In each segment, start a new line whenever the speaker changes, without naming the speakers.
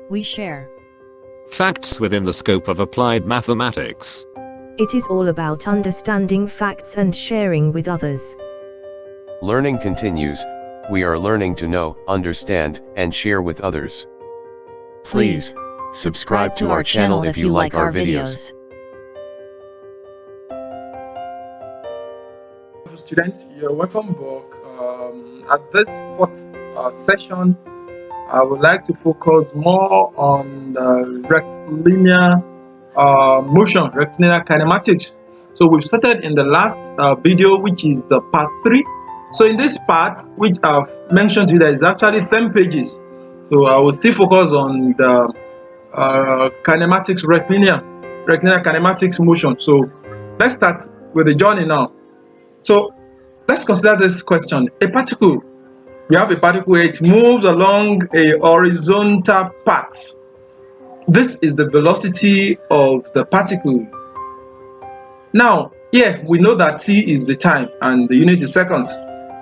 We share
facts within the scope of applied mathematics.
It is all about understanding facts and sharing with others.
Learning continues. We are learning to know, understand, and share with others. Please subscribe to our channel if you like our videos.
Students, you're welcome back. At this fourth session, I would like to focus more on the rectilinear motion, rectilinear kinematics. So we've started in the last video, which is the part 3. So in this part, which I've mentioned to you, there is actually 10 pages. So I will still focus on the kinematics, rectilinear kinematics motion. So let's start with the journey now. So let's consider this question. A particle, we have a particle, it moves along a horizontal path. This is the velocity of the particle. Now, here we know that t is the time and the unit is seconds.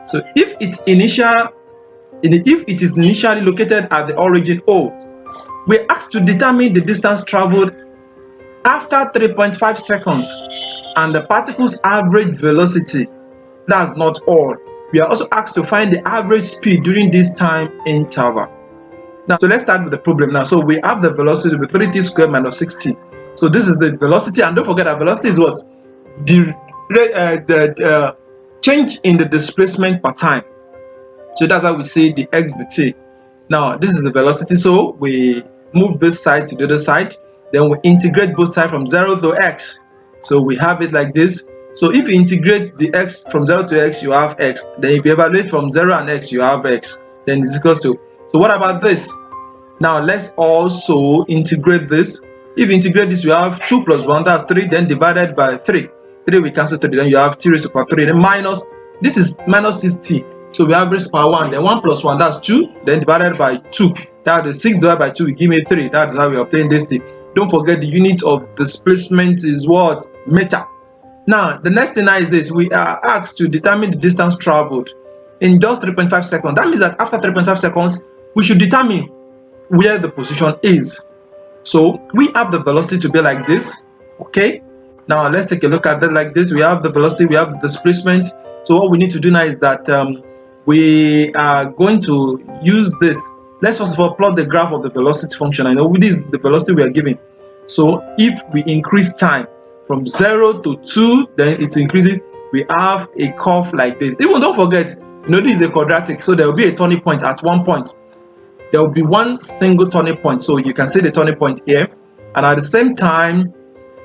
So if it is initially located at the origin O, we're asked to determine the distance traveled after 3.5 seconds and the particle's average velocity. That's not all. We are also asked to find the average speed during this time interval. Now, so let's start with the problem now. So we have the velocity with 3t squared minus 6t. So this is the velocity, and don't forget that velocity is what? The change in the displacement per time. So that's how we say the x dt. Now, this is the velocity. So we move this side to the other side. Then we integrate both sides from 0 to x. So we have it like this. So if you integrate the x from 0 to x, you have x. Then if you evaluate from 0 and x, you have x. Then it's equals to. So what about this? Now let's also integrate this. If you integrate this, you have 2 plus 1, that's 3, then divided by 3. 3 we cancel 3, then you have t raised to power 3. Then minus, this is minus 6t. So we have raised to power 1, then 1 plus 1, that's 2, then divided by 2. That is 6 divided by 2 will give me 3. That's how we obtain this thing. Don't forget the unit of displacement is what? Meter. Now, the next thing is this. We are asked to determine the distance traveled in just 3.5 seconds. That means that after 3.5 seconds, we should determine where the position is. So we have the velocity to be like this. Okay. Now, let's take a look at that like this. We have the velocity, we have the displacement. So what we need to do now is that we are going to use this. Let's first of all plot the graph of the velocity function. I know this is the velocity we are giving. So if we increase time from 0 to 2, then it increases. We have a curve like this. Even don't forget, this is a quadratic, so there will be a turning point at one point. There will be one single turning point, so you can see the turning point here, and at the same time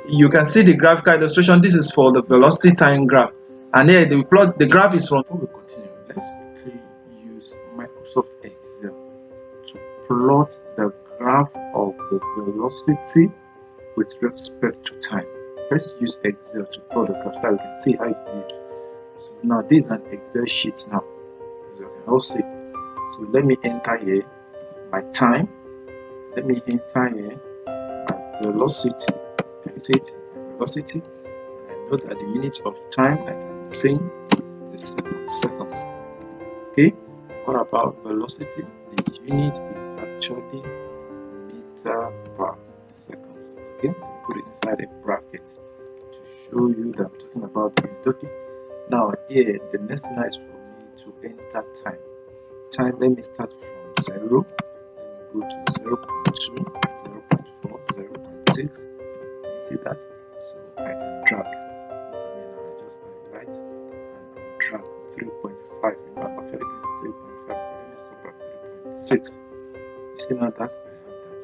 you can see the graphical illustration. This is for the velocity time graph, and here the plot, the graph is from. Before we continue, let's quickly use Microsoft Excel to plot the graph of the velocity with respect to time. Let's use Excel to plot the graph so we can see how it behaves. So now this is an Excel sheet now. You can all see. So let me enter here my time. Let me enter here my velocity. Can you see it? Velocity. I know that the unit of time I can say is the seconds. Okay. What about velocity? The unit is actually meter per seconds. Okay. Put it inside a bracket to show you that I'm talking about the topic. Now here the next thing is for me to enter time. Time, let me start from 0. Let me go to 0.2, 0.4, 0.6. You see that? So I can drag. I just highlight and drag 3.5. I'm actually going to 3.5. Let me stop at 3.6. You see now that I have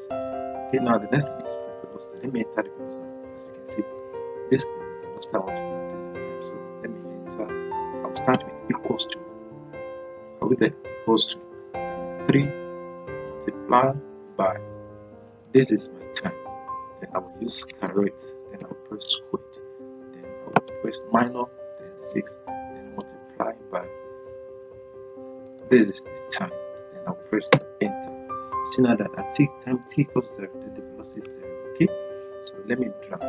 that. Okay, now the next thing is for velocity. Let me enter the velocity. As you can see, this is the velocity I want to put this time. So let me enter. I'll start with equals to. Are we there? Equals to 3 multiplied by, this is my time. Then I will use caret. Then I will press square. Then I will press minor. Then 6. Then multiply by, this is the time. Then I will press enter. See now that at time t equals 0, then the velocity is 0. Okay. So let me drag.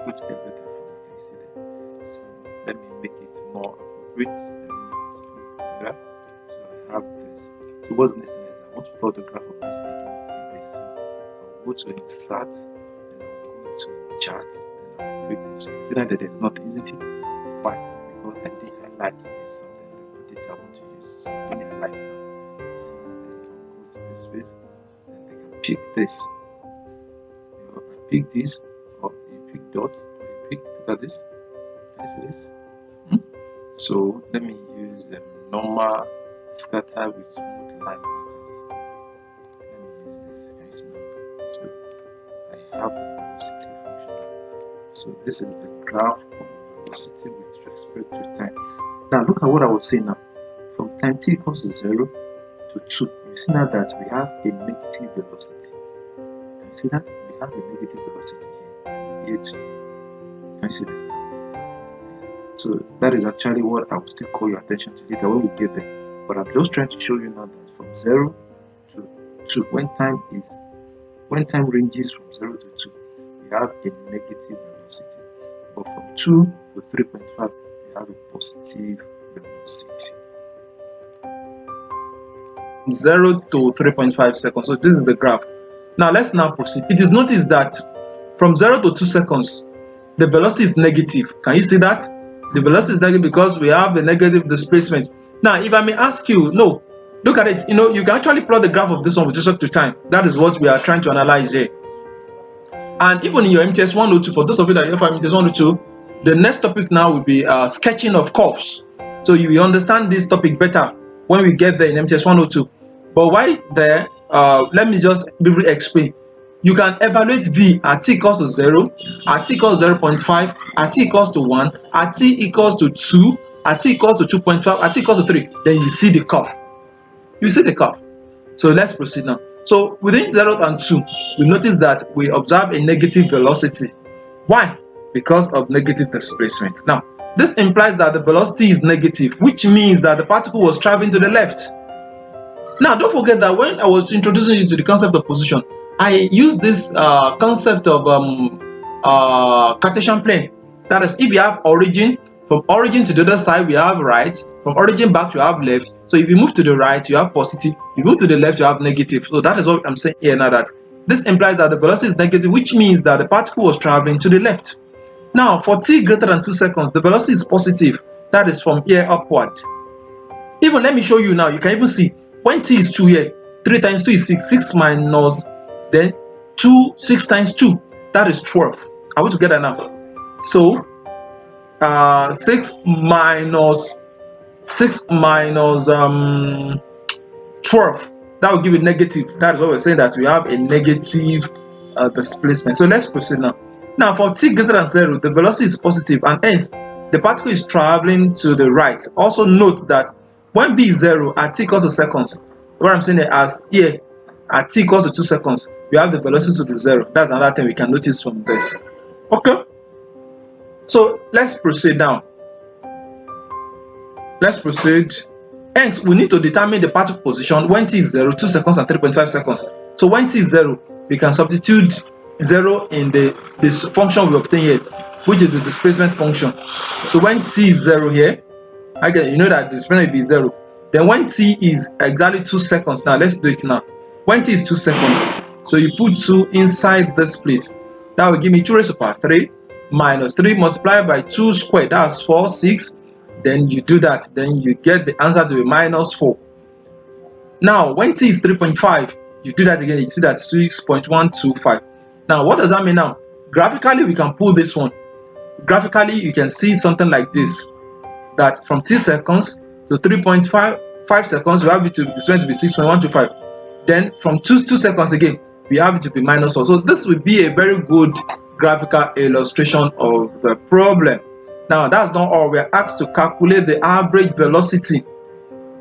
Put everything from what you see there. So let me make it more appropriate. Let me make it bigger. So I have this. So what's next is I want to plot the graph of this against this. go to insert, then I'll go to chart, then I'll click this. You see that there is not, isn't it? Why? Because I didn't highlight this something the data I want to use. So I'm going to highlight now. You see, then I'll go to this space, then I can pick this. I pick this, or you pick dot, or you pick, look at this. This is. So let me use the normal scatter with smooth line markers. Let me use this first now. So I have the velocity function. So this is the graph of velocity with respect to time. Now look at what I was saying now. From time t equals to 0 to 2, you see now that we have a negative velocity. Can you see that? We have a negative velocity here to here. Can you see this now? So that is actually what I will still call your attention to later when we get there. But I'm just trying to show you now that from 0 to 2, when time ranges from 0 to 2, we have a negative velocity. But from 2 to 3.5, we have a positive velocity. From 0 to 3.5 seconds. So this is the graph. Now let's now proceed. It is noticed that from 0 to 2 seconds, the velocity is negative. Can you see that? The velocity is negative because we have the negative displacement. Now, if I may ask you, no, look at it. You can actually plot the graph of this one with respect to time. That is what we are trying to analyze here. And even in your MTS 102, for those of you that have MTS 102, the next topic now will be sketching of curves. So you will understand this topic better when we get there in MTS 102. But while there, let me just briefly explain. You can evaluate V at t equals to 0, at t equals 0.5, at t equals to 1, at t equals to 2, at t equals to 2.5, at t equals to 3. Then you see the curve. You see the curve. So let's proceed now. So within 0 and 2, we notice that we observe a negative velocity. Why? Because of negative displacement. Now, this implies that the velocity is negative, which means that the particle was traveling to the left. Now, don't forget that when I was introducing you to the concept of position, I use this concept of Cartesian plane. That is, if you have origin, from origin to the other side, we have right. From origin back, you have left. So if you move to the right, you have positive. You move to the left, you have negative. So that is what I'm saying here now, that this implies that the velocity is negative, which means that the particle was traveling to the left. Now, for t greater than 2 seconds, the velocity is positive. That is from here upward. Even let me show you now. You can even see when t is 2 here, 3 times 2 is 6. 6 minus then 6 times 2, that is 12. Are we together now? So 6 minus 12, that will give you negative. That is what we're saying, that we have a negative displacement. So let's proceed now. Now for t greater than 0, the velocity is positive, and hence the particle is traveling to the right. Also note that when v is 0 at t equals to seconds, what I'm saying as here at t equals to 2 seconds, we have the velocity to be 0. That's another thing we can notice from this. Okay, so let's proceed now. Let's proceed. Hence, we need to determine the particle position when t is 0, 2 seconds, and 3.5 seconds. So when t is 0, we can substitute 0 in this function we obtain here, which is the displacement function. So when t is 0 here, again, you know that the displacement will be 0. Then when t is exactly 2 seconds, now let's do it now. When t is 2 seconds, so you put 2 inside this place. That will give me 2 raised to power 3 minus 3 multiplied by 2 squared. That's 4, 6. Then you do that. Then you get the answer to be minus 4. Now, when t is 3.5, you do that again. You see that 6.125. Now, what does that mean now? Graphically, we can pull this one. Graphically, you can see something like this. That from t seconds to 3.5 seconds, we have it to be 6.125. Then from 2 seconds again, we have it to be minus 4. So this will be a very good graphical illustration of the problem. Now that's not all. We are asked to calculate the average velocity.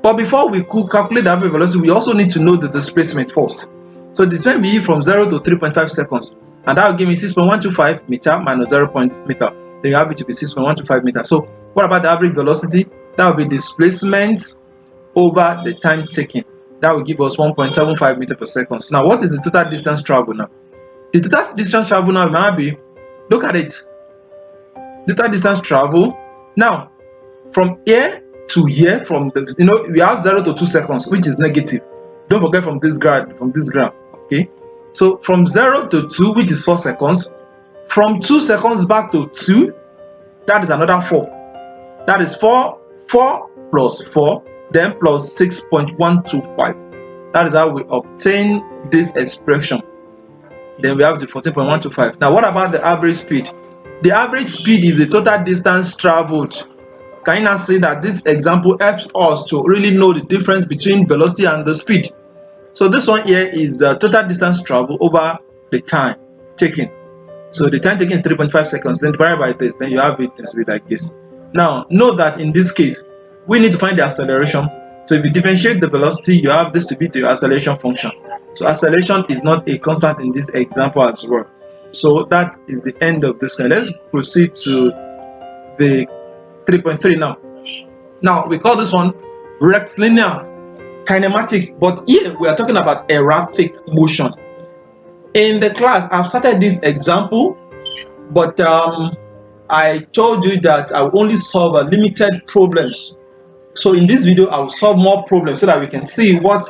But before we could calculate the average velocity, we also need to know the displacement first. So this will be from 0 to 3.5 seconds. And that will give me 6.125 meter minus 0. Meter. Then you have it to be 6.125 meter. So what about the average velocity? That will be displacement over the time taken. That will give us 1.75 meter per second. Now, what is the total distance traveled now? The total distance traveled now might be, look at it. Total distance travel. Now, from here to here, from the, we have 0 to 2 seconds, which is negative. Don't forget from this graph, okay? So from 0 to 2, which is 4 seconds, from 2 seconds back to 2, that is another 4. That is 4 plus 4, then plus 6.125. That is how we obtain this expression. Then we have the 14.125. Now, what about the average speed? The average speed is the total distance traveled. Can you now say that this example helps us to really know the difference between velocity and the speed? So this one here is the total distance traveled over the time taken. So the time taken is 3.5 seconds. Then divided by this, then you have it this way like this. Now, note that in this case, we need to find the acceleration. So if you differentiate the velocity, you have this to be the acceleration function. So acceleration is not a constant in this example as well. So that is the end of this one. Let's proceed to the 3.3 now. Now we call this one rectilinear kinematics, but here we are talking about erratic motion. In the class, I've started this example, but I told you that I will only solve a limited problems. So in this video, I will solve more problems so that we can see what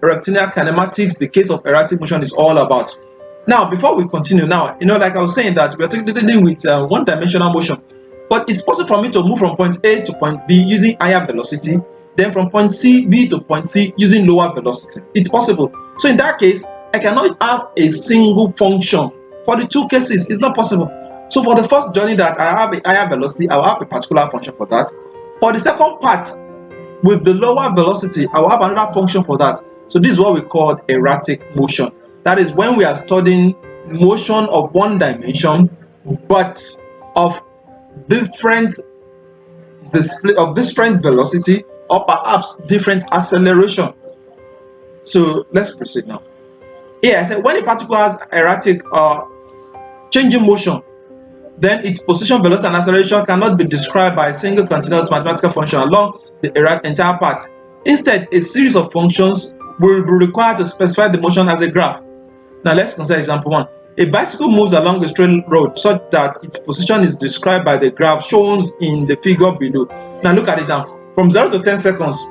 rectilinear kinematics, the case of erratic motion, is all about. Now, before we continue, now, like I was saying that we are dealing with one-dimensional motion, but it's possible for me to move from point A to point B using higher velocity, then from point B to point C using lower velocity. It's possible. So in that case, I cannot have a single function. For the two cases, it's not possible. So for the first journey that I have a higher velocity, I will have a particular function for that. For the second part, with the lower velocity, I will have another function for that. So this is what we call erratic motion. That is when we are studying motion of one dimension, but of different velocity, or perhaps different acceleration. So let's proceed now. Here I said when a particle has erratic changing motion, then its position, velocity, and acceleration cannot be described by a single continuous mathematical function along the entire path. Instead, a series of functions will be required to specify the motion as a graph. Now let's consider example 1. A bicycle moves along a straight road such that its position is described by the graph shown in the figure below. Now look at it now. From 0 to 10 seconds,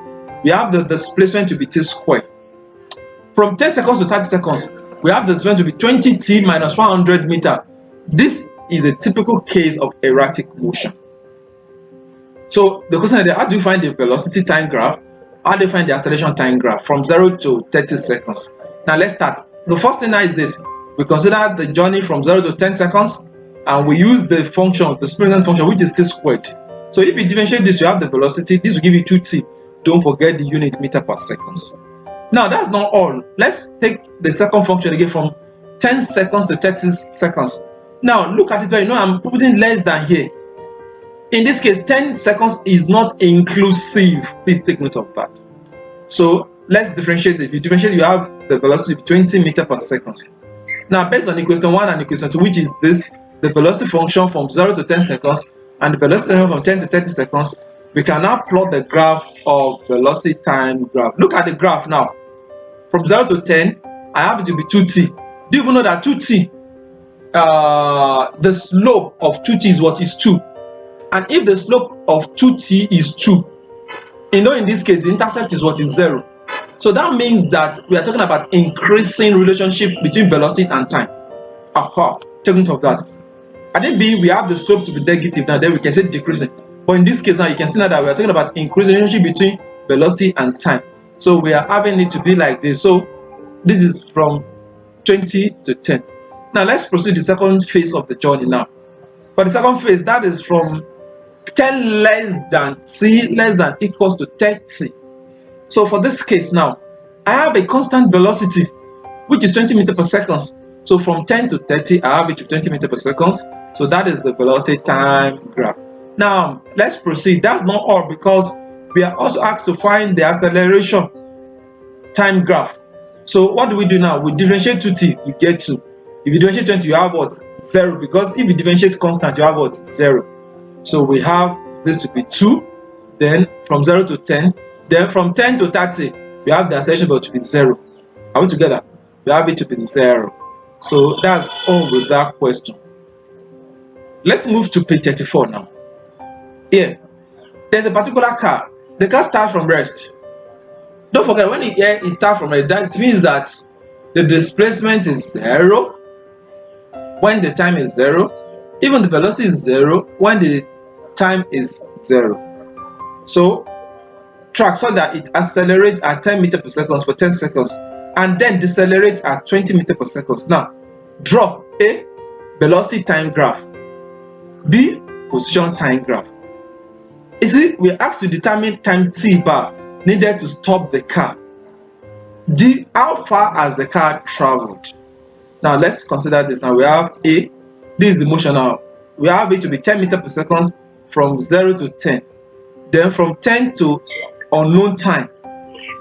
we have the displacement to be t squared. From 10 seconds to 30 seconds, we have the displacement to be 20t minus 100 meter. This is a typical case of erratic motion. So the question is, how do you find the velocity time graph? How do you find the acceleration time graph from 0 to 30 seconds? Now let's start. The first thing now is this. We consider the journey from 0 to 10 seconds, and we use the function, the displacement function, which is t squared. So if you differentiate this, you have the velocity. This will give you 2t. Don't forget the unit meter per seconds. Now that's not all. Let's take the second function again from 10 seconds to 30 seconds. Now look at it where I'm putting less than here. In this case, 10 seconds is not inclusive. Please take note of that. So let's differentiate. If you differentiate, you have the velocity 20 meters per second. Now based on equation 1 and equation 2, which is this, the velocity function from 0 to 10 seconds and the velocity function from 10 to 30 seconds, we can now plot the graph of velocity time graph. Look at the graph now. From 0 to 10, I have it to be 2t. Do you even know that 2t, the slope of 2t is what is 2? And if the slope of 2t is 2, in this case, the intercept is what is 0. So that means that we are talking about increasing relationship between velocity and time. Aha, take note of that. And then B, we have the slope to be negative. Now then we can say decreasing. But in this case now, you can see now that we are talking about increasing relationship between velocity and time. So we are having it to be like this. So this is from 20 to 10. Now let's proceed to the second phase of the journey now. For the second phase, that is from 10 less than c less than equals to 30. So for this case now, I have a constant velocity, which is 20 meters per second. So from 10 to 30, I have it to 20 meters per second. So that is the velocity time graph. Now let's proceed. That's not all, because we are also asked to find the acceleration time graph. So what do we do now? We differentiate 2t, you get 2. If you differentiate 20, you have what? 0. Because if you differentiate constant, you have what? 0. So we have this to be 2. Then from 0 to 10. Then from 10 to 30, we have the acceleration to be 0. Are we together? We have it to be 0. So that's all with that question. Let's move to page 34 now. Here, there's a particular car. The car starts from rest. Don't forget, when it starts from rest, that means that the displacement is 0 when the time is 0. Even the velocity is 0 when the time is 0. So track so that it accelerates at 10 meters per second for 10 seconds and then decelerates at 20 meters per second. Now, draw A, velocity time graph, B, position time graph. You see, we asked to determine time t bar needed to stop the car. D, how far has the car traveled? Now let's consider this. Now we have A, this is the motion. Now we have it to be 10 meters per second from 0 to 10. Then from 10 to unknown time,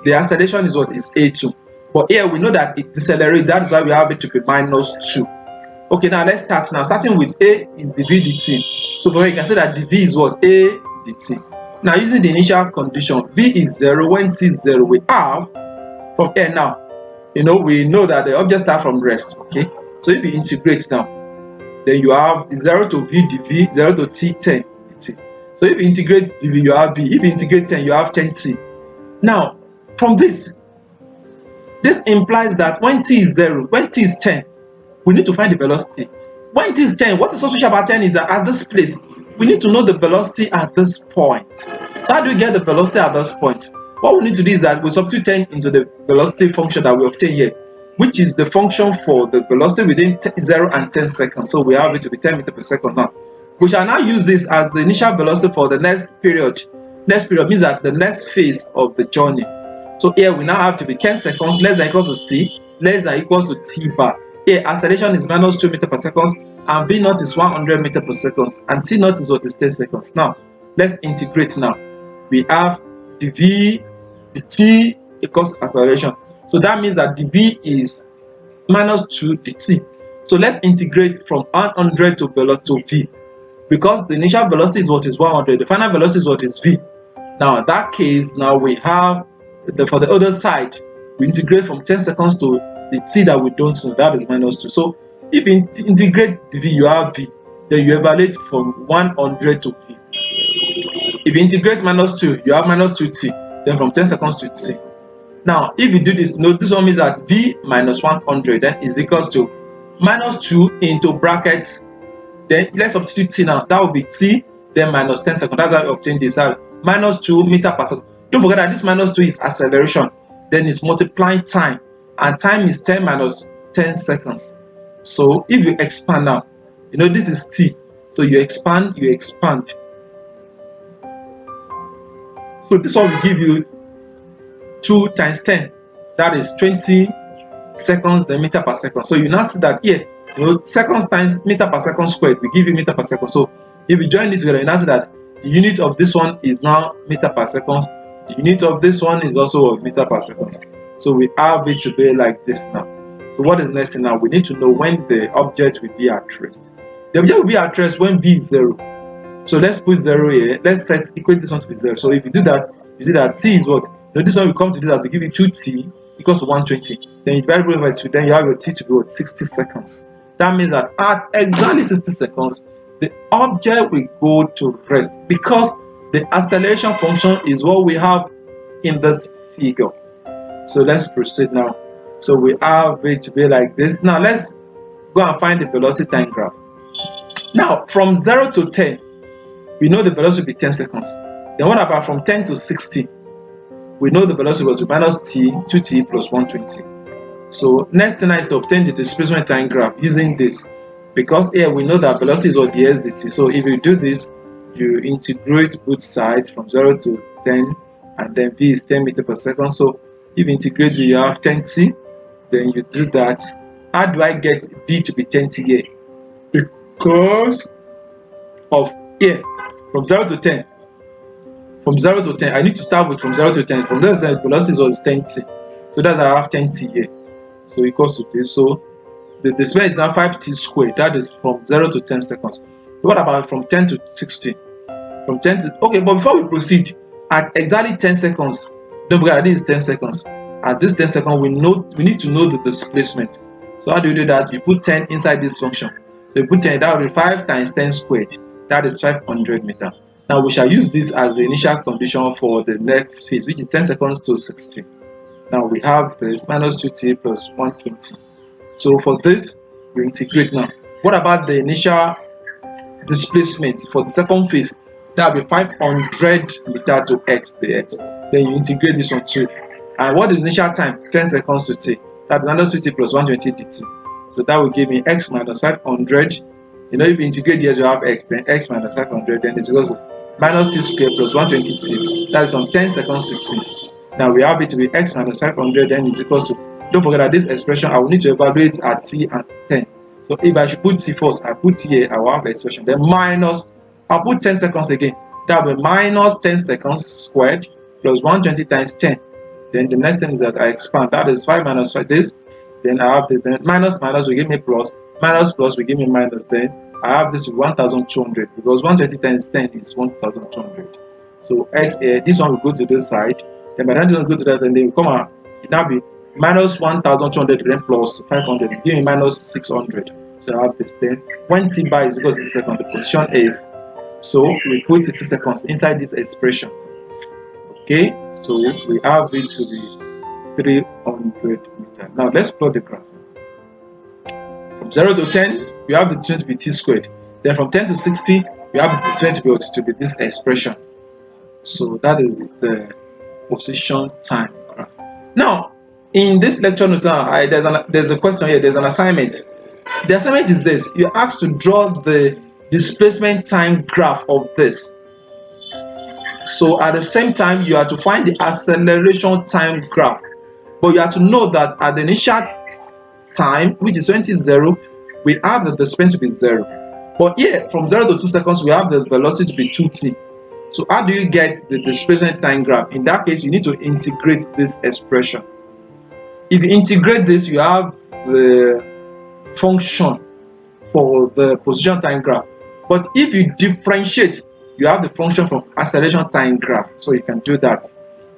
the acceleration is what is A2. But here we know that it decelerates. That is why we have it to be -2. Okay, now let's start. Now starting with A is the V dt. So for me, you can say that the V is what? A dt. Now using the initial condition, V is 0 when t is 0. We have from here now, we know that the object starts from rest. Okay, so if you integrate now, then you have 0 to V dv, 0 to t 10 dt. So if you integrate dv, you have v. If you integrate 10, you have 10t. Now from this implies that when t is 0, when t is 10, we need to find the velocity. When t is 10, what is so special about 10 is that at this place, we need to know the velocity at this point. So how do we get the velocity at this point? What we need to do is that we substitute 10 into the velocity function that we obtain here, which is the function for the velocity within 0 and 10 seconds. So we have it to be 10 meters per second now. We shall now use this as the initial velocity for the next period. Next period means that the next phase of the journey. So here we now have to be 10 seconds less than equals to t, less than equals to t bar. Here acceleration is -2 meters per second and v naught is 100 meters per second and t naught is what is 10 seconds. Now let's integrate now. We have the v, the t equals acceleration. So that means that the v is -2 the t. So let's integrate from 100 to v, because the initial velocity is what is 100, the final velocity is what is v. Now in that case, now we have for the other side, we integrate from 10 seconds to the t that we don't know, that is -2. So if you integrate the v, you have v, then you evaluate from 100 to v. If you integrate -2, you have -2t, then from 10 seconds to t. Now if you do this, this one means that v minus 100 then is equals to -2 into brackets, then let's substitute t now, that will be t, then minus 10 seconds. That's how we obtain this -2 meters per second. Don't forget that this -2 is acceleration, then it's multiplying time, and time is 10 minus 10 seconds. So if you expand now, this is t, so you expand. So this one will give you 2 times 10, that is 20 seconds then meter per second. So you now see that here, seconds times meter per second squared will give you meter per second. So if you join it together, you now see that the unit of this one is now meter per second. The unit of this one is also meter per second. So we have it to be like this now. So what is next now? We need to know when the object will be at rest. The object will be at rest when v is 0. So let's put 0 here. Let's equate this one to be 0. So if you do that, you see that t is what? This one will come to this to give you 2t equals to 120. Then you divide it by 2, then you have your t to be what? 60 seconds. That means that at exactly 60 seconds, the object will go to rest, because the acceleration function is what we have in this figure. So let's proceed now. So we have it to be like this. Now let's go and find the velocity time graph. Now from 0 to 10, we know the velocity will be 10 seconds. Then what about from 10 to 60? We know the velocity will be -t, 2t plus 120. So next thing is to obtain the displacement time graph using this, because here we know that velocity is what the s dt. So if you do this, you integrate both sides from 0 to 10, and then v is 10 meters per second. So if you integrate, you have 10t, then you do that. How do I get v to be 10t here? Because of here, from 0 to 10. From 0 to 10, I need to start with from 0 to 10. From 0 to 10, velocity was 10t. So that's I have 10t here. So equals to this. So the displacement is now 5t squared. That is from 0 to 10 seconds. What about from 10 to 60? From 10 to, okay, but before we proceed, at exactly 10 seconds, don't forget this is 10 seconds. At this 10 seconds, we need to know the displacement. So how do you do that? You put 10 inside this function. So you put 10, that will be 5 times 10 squared. That is 500 meters. Now we shall use this as the initial condition for the next phase, which is 10 seconds to 60. Now we have this minus 2t plus 120. So for this, we integrate now. What about the initial displacement for the second phase? That will be 500 meter to x dx. Then you integrate this one too. And what is initial time? 10 seconds to t. That is minus 2t plus 120 dt. So that will give me x minus 500. You know, if you integrate this, you have x, then x minus 500, then it's equals to minus t squared plus 120 t. That is from 10 seconds to t. Now we have it to be x minus 500, then is equals to, don't forget that this expression I will need to evaluate at t and 10. So if I should put t first, I put t here, I will have the expression. Then minus, I'll put 10 seconds again. That will be minus 10 seconds squared plus 120 times 10. Then the next thing is that I expand. That is 5 minus 5 this. Then I have this. Then minus minus will give me plus. Minus plus will give me minus. Then I have this 1200 because 120 times 10 is 1200. So x here, this one will go to this side. Then by the time it will go to that, and then will come out. It now be minus 1200 then plus 500. Give me minus 600. So I have this. Then when t bar is equal to 6 seconds, the position is. So we put 60 seconds inside this expression. Okay, so we have it to be 300 meters. Now let's plot the graph. From 0 to 10, we have the difference to be t squared. Then from 10 to 60, we have the difference to be this expression. So that is the position time graph. Now, in this lecture note, there's a question here. There's an assignment. The assignment is this: you're asked to draw the displacement time graph of this. So at the same time, you have to find the acceleration time graph. But you have to know that at the initial time, which is 0, we have the displacement to be 0. But here, from 0 to 2 seconds, we have the velocity to be 2t. So how do you get the displacement time graph? In that case, you need to integrate this expression. If you integrate this, you have the function for the position time graph. But if you differentiate, you have the function from acceleration time graph. So you can do that.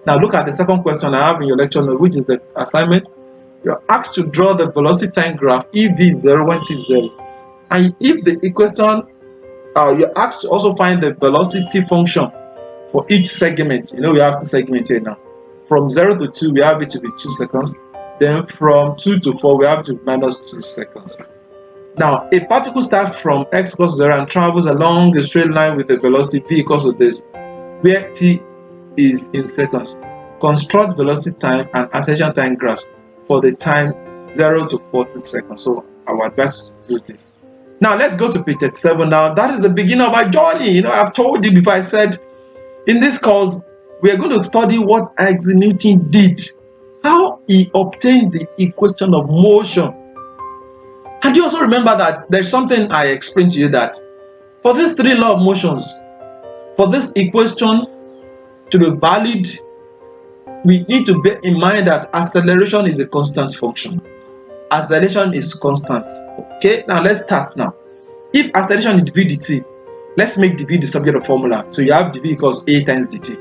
Now look at the second question I have in your lecture note, which is the assignment. You're asked to draw the velocity time graph if v is 0 when t is 0. And if the equation, you're asked to also find the velocity function for each segment. You know, we have two segments here now. From 0 to 2, we have it to be 2 seconds. Then from 2 to 4, we have to be minus 2 seconds. Now, a particle starts from x equals 0 and travels along a straight line with a velocity v equals to this, where t is in seconds. Construct velocity time and acceleration time graphs for the time 0 to 40 seconds. So I would advise you to do this. Now let's go to page 37 now. That is the beginning of my journey. You know, I've told you before, I said in this course, we are going to study what Isaac Newton did, how he obtained the equation of motion. And you also remember that there's something I explained to you, that for these three laws of motions, for this equation to be valid, we need to bear in mind that acceleration is a constant function. Acceleration is constant. Okay, now let's start now. If acceleration is dv dt, let's make dv the subject of formula. So you have dv equals a times dt.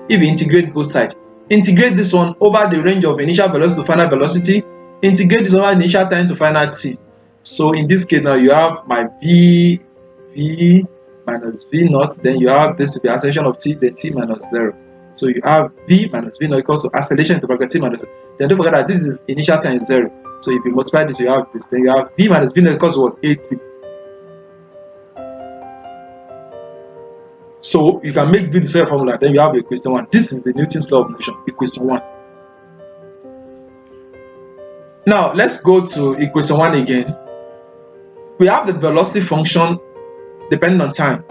If you integrate both sides, integrate this one over the range of initial velocity to final velocity, integrate this over initial time to final t. So in this case now you have my v minus v naught, then you have this to be acceleration of t, then t minus 0. So you have v minus v naught equals to acceleration into bracket t minus 0. Then don't forget that this is initial time is 0. So if you multiply this, you have this. Then you have v minus v naught equals to what? 80. So you can make v the same formula. Then you have equation 1. This is the Newton's law of motion, equation 1. Now let's go to equation 1 again. We have the velocity function depending on time.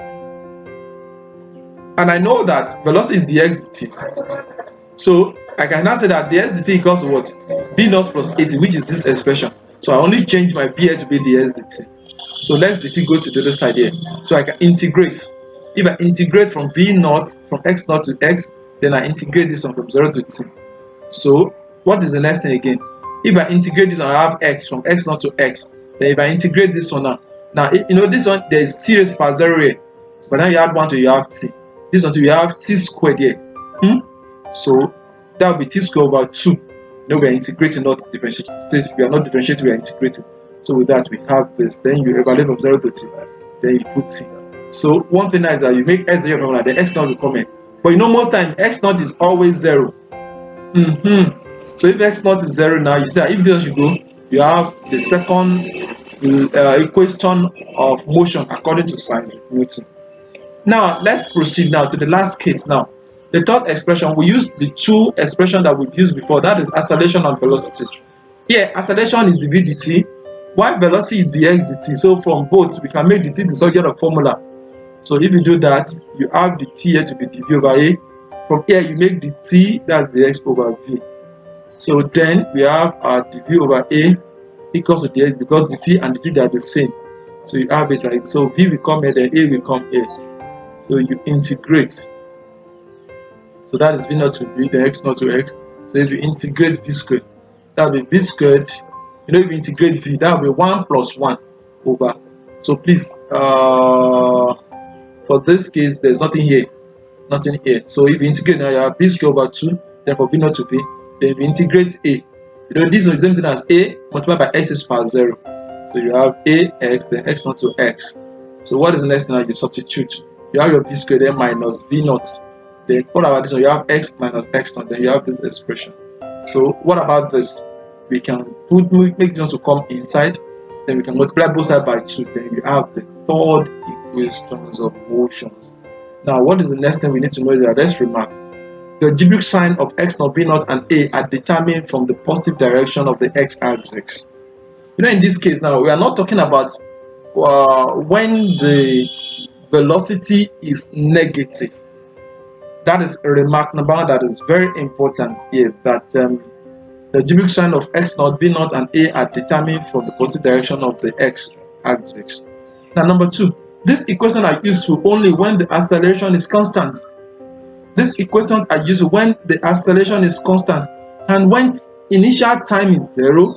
And I know that velocity is dx dt. So I can now say that dx dt equals to what? V naught plus 80, which is this expression. So I only change my v here to be dx dt. So let's dt go to the other side here. So I can integrate. If I integrate from v naught, from x naught to x, then I integrate this one from 0 to t. So what is the next thing again? If I integrate this one, I have x from x naught to x. Then if I integrate this one now you know this one, there is t raised to power 0 here. But now you add 1 to you have t. This one to you have t squared here. So that will be t squared over 2. No, we are integrating, not differentiating. We are not differentiating, we are integrating. So with that, we have this. Then you evaluate from 0 to t. Then you put t. So one thing is that you make x 0 formula, then x naught will come in. But you know, most time x naught is always 0. So if x naught is 0 now, you see that if this should go, you have the second equation of motion according to science Newton. Now let's proceed now to the last case. Now the third expression, we use the two expressions that we've used before, that is acceleration and velocity. Here acceleration is the v dt, while velocity is dx dt. So from both we can make dt the subject of formula. So if you do that, you have the t here to be dv over a. From here you make the t, that's the x over v. So then we have our dv over a equals to dx, because dt and dt they are the same. So you have it like so, v will come here, then a will come here. So you integrate. So that is v naught to v, then x naught to x. So if you integrate v squared, that will be v squared. You know, if you integrate v, that will be 1 plus 1 over. So please, for this case, there's nothing here. Nothing here. So if you integrate now, you have v squared over 2, then for v naught to v, then if you integrate a. You know, this is the same thing as a multiplied by x is power 0. So you have ax, then x naught to x. So what is the next thing? Now you substitute. You have your v squared then minus v naught. Then what about this one? You have x minus x naught. Then you have this expression. So what about this? We can make this one to come inside. Then we can multiply both sides by 2. Then you have the third equations of motion. Now what is the next thing we need to know? That let's remark. The algebraic sign of x naught, v naught, and a are determined from the positive direction of the x-axis. You know, in this case now, we are not talking about when the velocity is negative. That is a remark number that is very important here, that the algebraic sign of x naught, v naught, and a are determined from the positive direction of the x-axis. Now number 2, these equations are useful only when the acceleration is constant. These equations are useful when the acceleration is constant and when initial time is 0,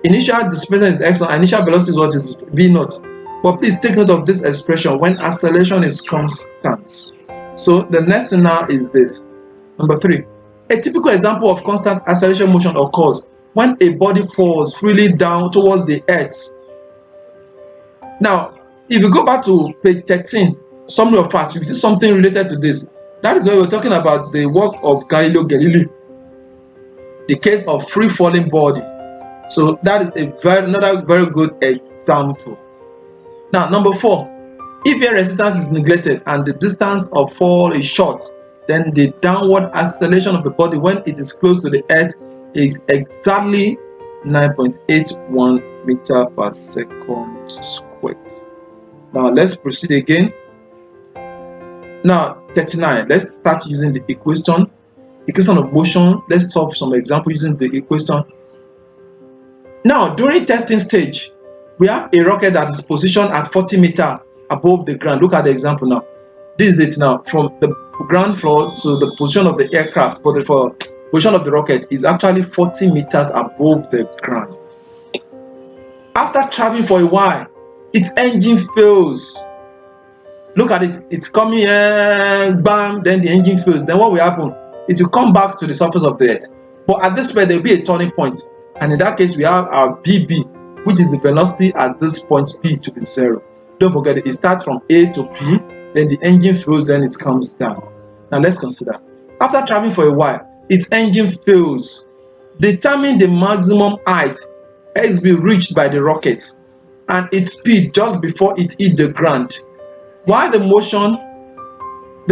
initial displacement is x naught, initial velocity is what is v naught. But please take note of this expression when acceleration is constant. So the next thing now is this. Number 3. A typical example of constant acceleration motion occurs when a body falls freely down towards the earth. Now, if you go back to page 13, summary of facts, you see something related to this. That is why we're talking about the work of Galileo Galilei, the case of free falling body. So that is another very good example. Now, number 4, if air resistance is neglected and the distance of fall is short, then the downward acceleration of the body when it is close to the earth is exactly 9.81 meter per second squared. Now let's proceed again. Now 39, let's start using the equation of motion. Let's solve some example using the equation. Now during testing stage, we have a rocket that is positioned at 40 meters above the ground. Look at the example now. This is it now, from the ground floor to the position of the aircraft, but the position of the rocket is actually 40 meters above the ground. After traveling for a while, its engine fails. Look at it, it's coming here, bam, then the engine fails. Then what will happen? It will come back to the surface of the earth. But at this point, there will be a turning point. And in that case, we have our BB, which is the velocity at this point P to be 0. Don't forget it starts from A to P, then the engine fails, then it comes down. Now let's consider. After traveling for a while, its engine fails. Determine the maximum height x be reached by the rocket and its speed just before it hit the ground. While the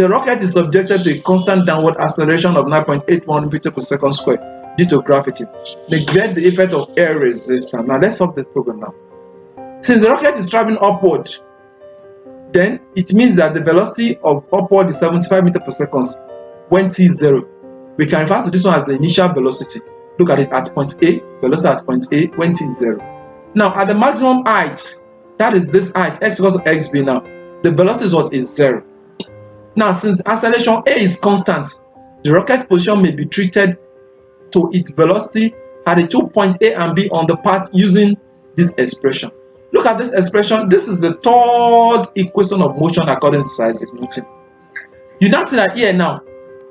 rocket is subjected to a constant downward acceleration of 9.81 meters per second squared due to gravity. Neglect the effect of air resistance. Now let's solve the problem now. Since the rocket is traveling upward, then it means that the velocity of upward is 75 meters per second when t is 0. We can refer to this one as the initial velocity. Look at it at point A, velocity at point A when t is 0. Now at the maximum height, that is this height, x equals to xb now, the velocity is what is 0. Now since acceleration A is constant, the rocket position may be treated to its velocity at the 2 points A and B on the path using this expression. Look at this expression. This is the third equation of motion according to Isaac Newton. You now see that here now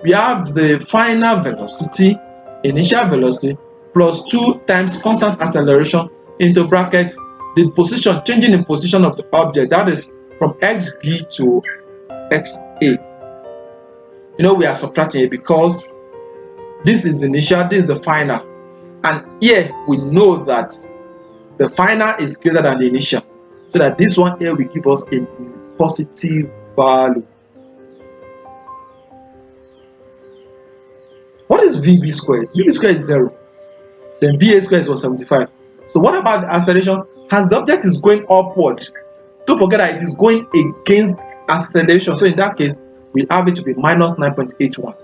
we have the final velocity, initial velocity, plus 2 times constant acceleration into bracket the position, changing the position of the object, that is from xb to xa. You know, we are subtracting it because This is the initial, this is the final. And here we know that the final is greater than the initial. So that this one here will give us a positive value. What is VB squared? VB squared is 0. Then VA squared is 175. So what about the acceleration? As the object is going upward, don't forget that it is going against acceleration. So in that case, we have it to be minus 9.81.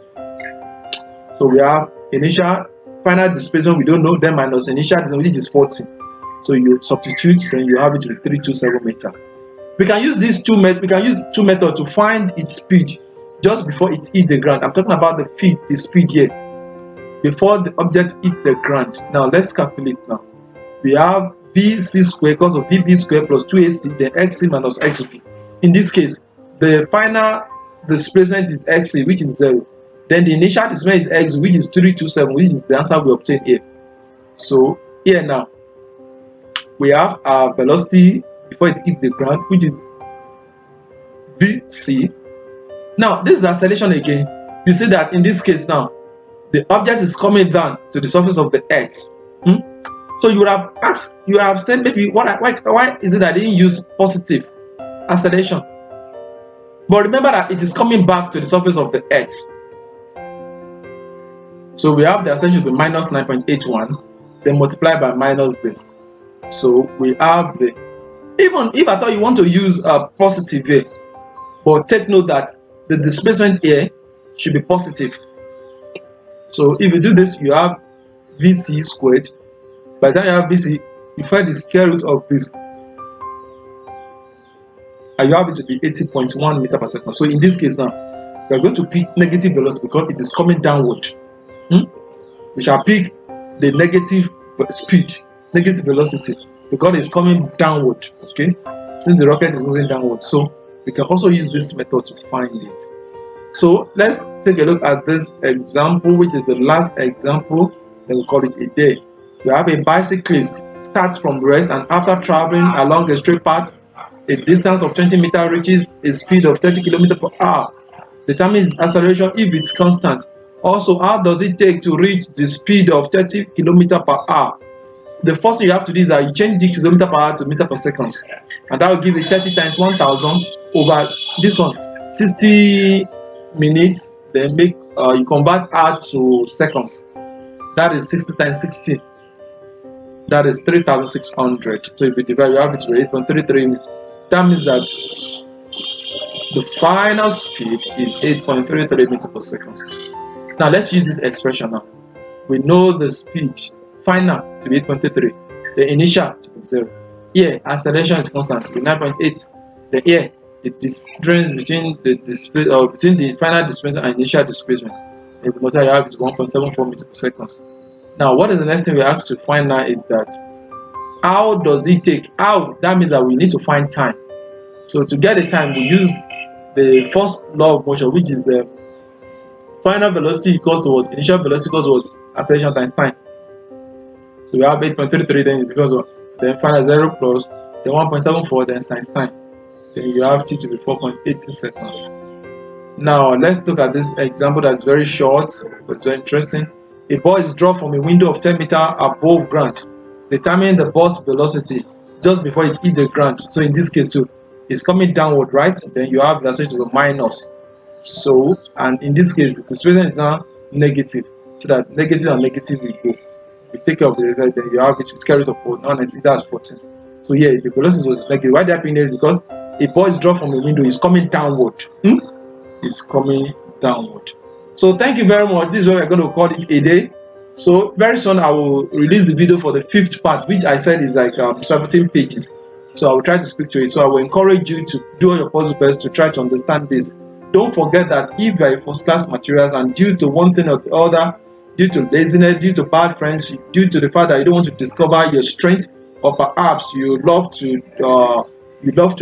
So we have initial, final displacement, we don't know, then minus initial displacement, which is 40. So you substitute, then you have it to be 327 meters. We can use these two methods to find its speed just before it hits the ground. I'm talking about the speed here, before the object hits the ground. Now let's calculate now. We have VC squared equals of VB squared plus 2AC, then XC minus XB. In this case, the final displacement is XC, which is 0. Then the initial displacement is X, which is 327, which is the answer we obtained here. So here now, we have our velocity before it hits the ground, which is VC. Now, this is acceleration again. You see that in this case now, the object is coming down to the surface of the Earth. So you would have asked, you have said maybe why is it that they didn't use positive acceleration? But remember that it is coming back to the surface of the Earth. So we have the acceleration to be minus 9.81, then multiply by minus this. So we have the, even if I thought you want to use a positive here, but take note that the displacement here should be positive. So if you do this, you have VC squared. By the time you have VC, you find the square root of this, and you have it to be 80.1 meters per second. So in this case now, we are going to pick negative velocity because it is coming downward. We shall pick the negative speed, negative velocity, because it's coming downward. Okay, since the rocket is moving downward, so we can also use this method to find it. So let's take a look at this example, which is the last example. Then we call it a day. We have a bicyclist starts from rest, and after traveling along a straight path, a distance of 20 meters, reaches a speed of 30 kilometers per hour. Determine its acceleration if it's constant. Also, how does it take to reach the speed of 30 kilometers per hour? The first thing you have to do is that you change the kilometer per hour to meter per second, and that will give you 30 times 1000 over this one, 60 minutes. Then make you convert hour to seconds. That is 60 times 60. That is 3600. So if you divide, you have it to 8.33. That means that the final speed is 8.33 meters per second. Now let's use this expression now. We know the speed final to be 8.33, the initial to be 0. Here, acceleration is constant to be 9.8. The here, the difference between between the final displacement and initial displacement. If you multiply, you have it to 1.74 meters per second. Now, what is the next thing we have to find now is that how does it take? How? That means that we need to find time. So to get the time, we use the first law of motion, which is final velocity equals to what? Initial velocity equals what? Acceleration times time. So we have 8.33, then is equals to then final 0 plus then 1.74, then times time. Then you have t to be 4.80 seconds. Now let's look at this example that's very short but very interesting. A ball is dropped from a window of 10 meters above ground. Determine the ball's velocity just before it hits the ground. So in this case too, it's coming downward, right? Then you have the acceleration to be minus. So, and in this case, the displacement is now negative. So that negative and negative will go. You take care of the result, then you have it with carry root of 4. Now let's see that's 14. So yeah, the velocity was negative. Why they are negative? Because a ball is dropped from a window, it's coming downward. It's coming downward. So thank you very much. This is what we're going to call it a day. So very soon I will release the video for the 5th part, which I said is like 17 pages. So I will try to speak to it. So I will encourage you to do all your possible best to try to understand this. Don't forget that if you are a first class materials and due to one thing or the other, due to laziness, due to bad friends, due to the fact that you don't want to discover your strength, or perhaps you love to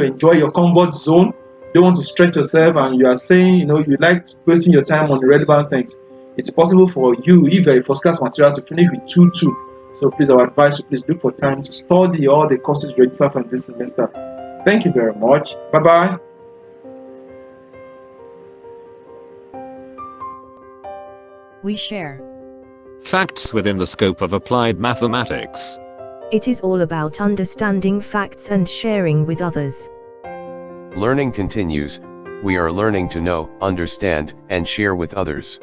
enjoy your comfort zone, don't want to stretch yourself, and you are saying, you like wasting your time on irrelevant things, it's possible for you, if you're a first class material, to finish with 2-2. So please, I would advise you, please look for time to study all the courses you register for this semester. Thank you very much. Bye bye.
We share.
Facts within the scope of applied mathematics.
It is all about understanding facts and sharing with others.
Learning continues. We are learning to know, understand, and share with others.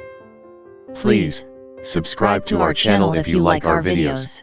Please subscribe to our channel if you like our videos.